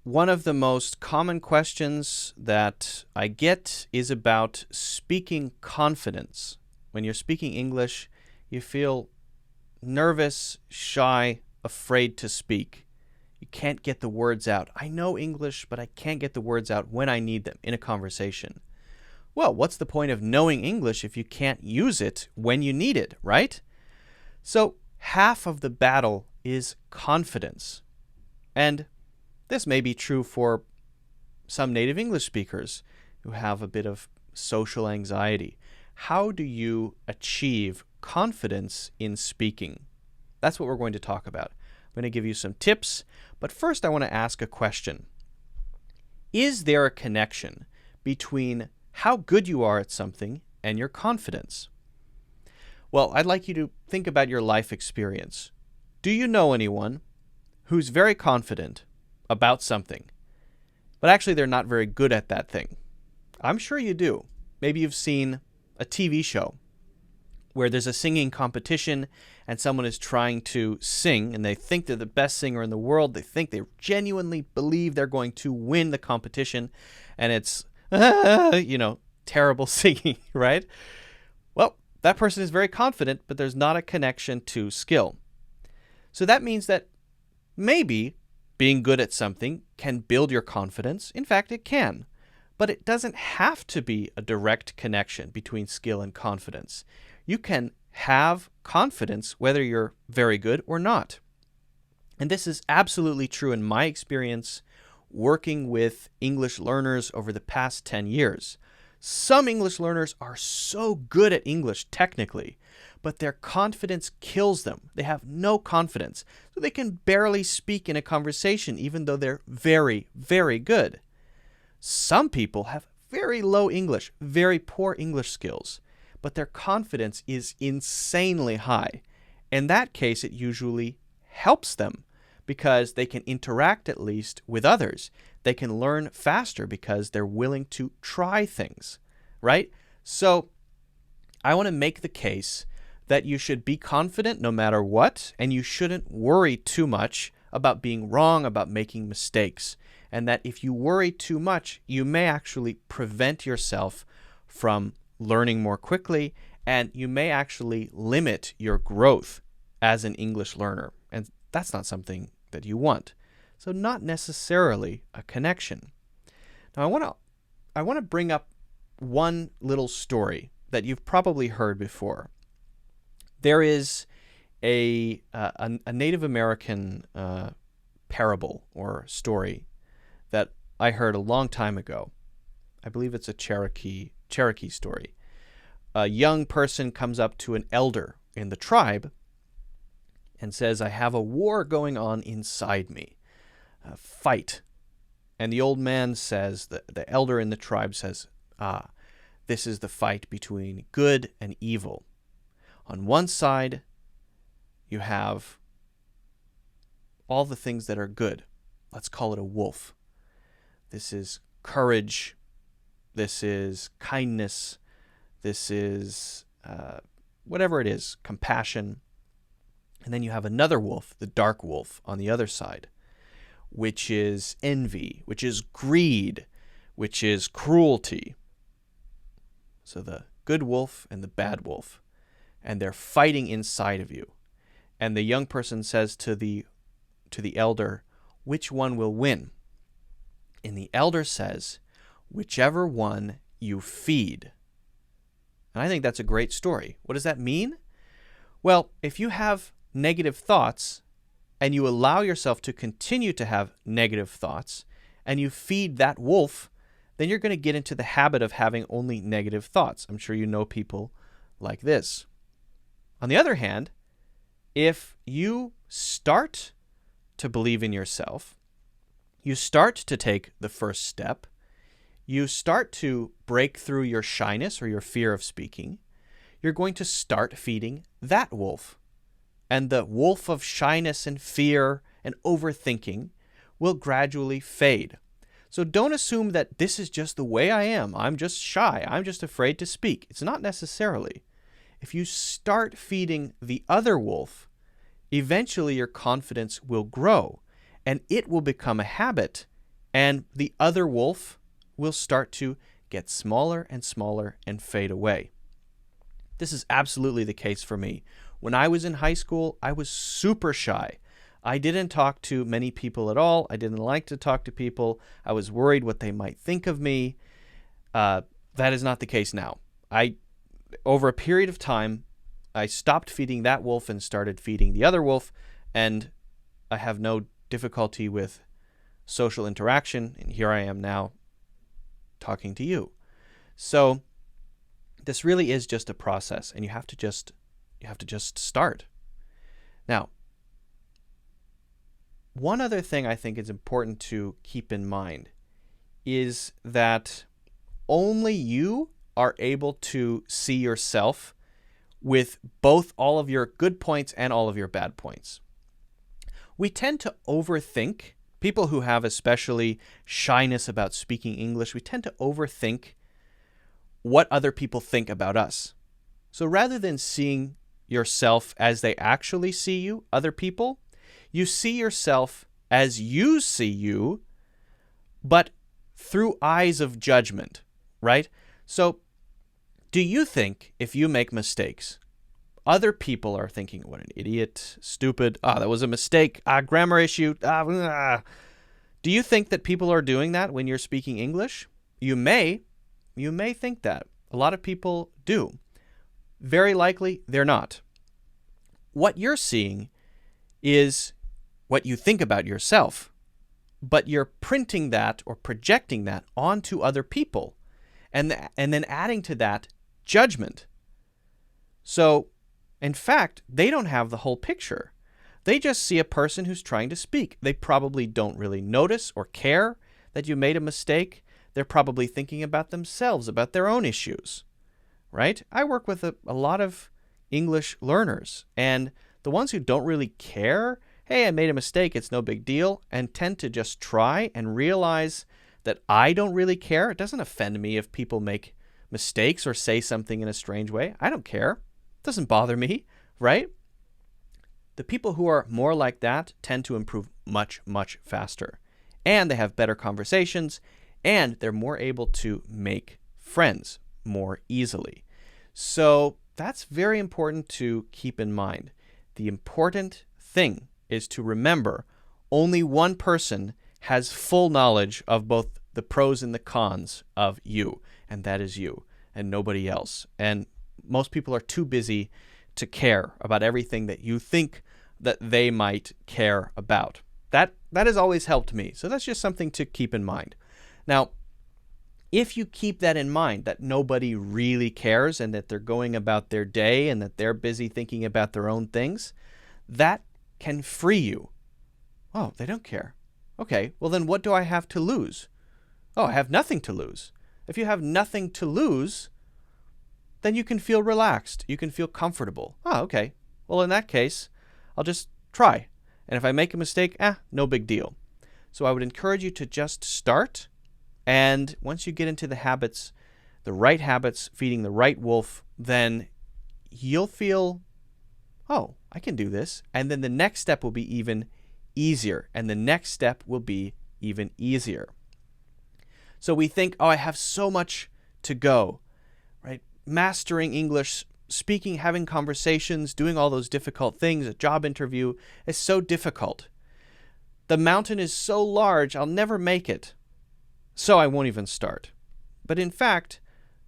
One of the most common questions that I get is about speaking confidence. When you're speaking English, you feel nervous, shy, afraid to speak. You can't get the words out. I know English, but I can't get the words out when I need them in a conversation. Well, what's the point of knowing English if you can't use it when you need it, right? So half of the battle is confidence. And this may be true for some native English speakers who have a bit of social anxiety. How do you achieve confidence in speaking? That's what we're going to talk about. I'm going to give you some tips, but first I want to ask a question. Is there a connection between how good you are at something and your confidence? Well, I'd like you to think about your life experience. Do you know anyone who's very confident about something, but actually they're not very good at that thing? I'm sure you do. Maybe you've seen a TV show where there's a singing competition and someone is trying to sing and they think they're the best singer in the world. They think they genuinely believe they're going to win the competition, and it's, terrible singing, right? Well, that person is very confident, but there's not a connection to skill. So that means that maybe being good at something can build your confidence. In fact, it can. But it doesn't have to be a direct connection between skill and confidence. You can have confidence whether you're very good or not. And this is absolutely true in my experience working with English learners over the past 10 years. Some English learners are so good at English technically, but their confidence kills them. They have no confidence, so they can barely speak in a conversation even though they're very, very good. Some people have very low English, very poor English skills, but their confidence is insanely high. In that case, it usually helps them because they can interact at least with others. They can learn faster because they're willing to try things, right? So I want to make the case that you should be confident no matter what, and you shouldn't worry too much about being wrong, about making mistakes. And that if you worry too much, you may actually prevent yourself from learning more quickly, and you may actually limit your growth as an English learner. And that's not something that you want. So not necessarily a connection. Now I want to bring up one little story that you've probably heard before. There is a Native American parable or story that I heard a long time ago. I believe it's a Cherokee story. A young person comes up to an elder in the tribe and says, "I have a war going on inside me. Fight." And the old man says, the elder in the tribe says, this is the fight between good and evil. On one side, you have all the things that are good. Let's call it a wolf. This is courage. This is kindness. This is whatever it is, compassion. And then you have another wolf, the dark wolf, on the other side, which is envy, which is greed, which is cruelty. So the good wolf and the bad wolf, and they're fighting inside of you. And the young person says to the elder, which one will win? And the elder says, whichever one you feed. And I think that's a great story. What does that mean? Well, if you have negative thoughts and you allow yourself to continue to have negative thoughts and you feed that wolf, then you're going to get into the habit of having only negative thoughts. I'm sure you know people like this. On the other hand, if you start to believe in yourself, you start to take the first step, you start to break through your shyness or your fear of speaking, you're going to start feeding that wolf. And the wolf of shyness and fear and overthinking will gradually fade. So don't assume that this is just the way I am. I'm just shy. I'm just afraid to speak. It's not necessarily. If you start feeding the other wolf, eventually your confidence will grow and it will become a habit and the other wolf will start to get smaller and smaller and fade away. This is absolutely the case for me. When I was in high school, I was super shy. I didn't talk to many people at all. I didn't like to talk to people. I was worried what they might think of me. That is not the case now. Over a period of time, I stopped feeding that wolf and started feeding the other wolf, and I have no difficulty with social interaction, and here I am now talking to you. So this really is just a process, and you have to just start. Now, one other thing I think is important to keep in mind is that only you are able to see yourself with both all of your good points and all of your bad points. We tend to overthink, people who have especially shyness about speaking English, we tend to overthink what other people think about us. So rather than seeing yourself as they actually see you, other people, you see yourself as you see you, but through eyes of judgment, right? So do you think if you make mistakes, other people are thinking, what an idiot, stupid, that was a mistake, grammar issue, Do you think that people are doing that when you're speaking English? You may think that. A lot of people do. Very likely, they're not. What you're seeing is what you think about yourself, but you're printing that or projecting that onto other people, and then adding to that judgment. So, in fact, they don't have the whole picture. They just see a person who's trying to speak. They probably don't really notice or care that you made a mistake. They're probably thinking about themselves, about their own issues, right? I work with a lot of English learners, and the ones who don't really care, hey, I made a mistake, it's no big deal, and tend to just try and realize that I don't really care. It doesn't offend me if people make mistakes or say something in a strange way. I don't care. It doesn't bother me, right? The people who are more like that tend to improve much, much faster. And they have better conversations, and they're more able to make friends more easily. So that's very important to keep in mind. The important thing is to remember only one person has full knowledge of both the pros and the cons of you, and that is you and nobody else. And most people are too busy to care about everything that you think that they might care about. That has always helped me. So that's just something to keep in mind. Now, if you keep that in mind, that nobody really cares and that they're going about their day and that they're busy thinking about their own things, that can free you. Oh, they don't care. Okay, well then what do I have to lose? Oh, I have nothing to lose. If you have nothing to lose, then you can feel relaxed. You can feel comfortable. Oh, okay. Well, in that case, I'll just try. And if I make a mistake, no big deal. So I would encourage you to just start. And once you get into the habits, the right habits, feeding the right wolf, then you'll feel, oh, I can do this. And then the next step will be even easier. And the next step will be even easier. So we think, oh, I have so much to go, right? Mastering English, speaking, having conversations, doing all those difficult things, a job interview is so difficult. The mountain is so large, I'll never make it. So I won't even start. But in fact,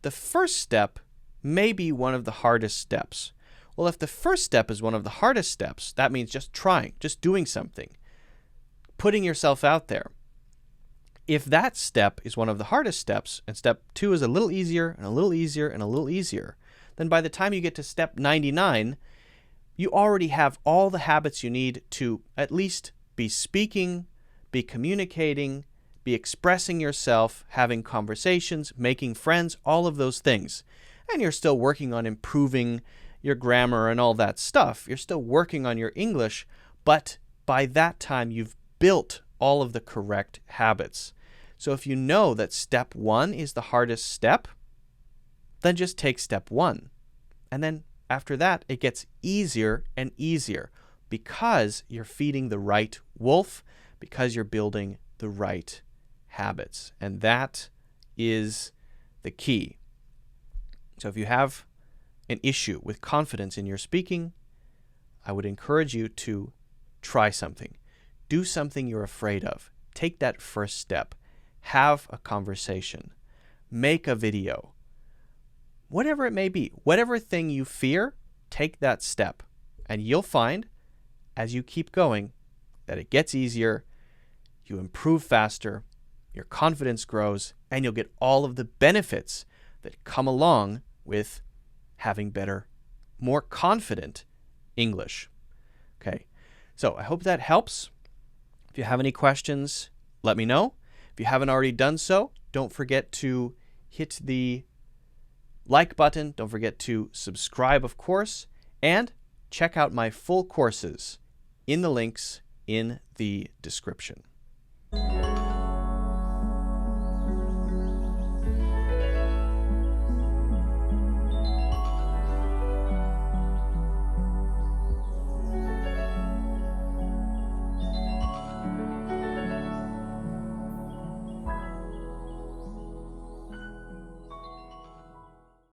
the first step may be one of the hardest steps. Well, if the first step is one of the hardest steps, that means just trying, just doing something, putting yourself out there. If that step is one of the hardest steps, and step 2 is a little easier and a little easier and a little easier, then by the time you get to step 99, you already have all the habits you need to at least be speaking, be communicating, be expressing yourself, having conversations, making friends, all of those things. And you're still working on improving your grammar and all that stuff. You're still working on your English, but by that time you've built all of the correct habits. So if you know that step 1 is the hardest step, then just take step 1. And then after that, it gets easier and easier because you're feeding the right wolf, because you're building the right habits, and that is the key. So if you have an issue with confidence in your speaking, I would encourage you to try something. Do something you're afraid of. Take that first step. Have a conversation. Make a video. Whatever it may be, whatever thing you fear, take that step. And you'll find, as you keep going, that it gets easier, you improve faster, your confidence grows, and you'll get all of the benefits that come along with having better, more confident English. Okay, so I hope that helps. If you have any questions, let me know. If you haven't already done so, don't forget to hit the like button. Don't forget to subscribe, of course, and check out my full courses in the links in the description.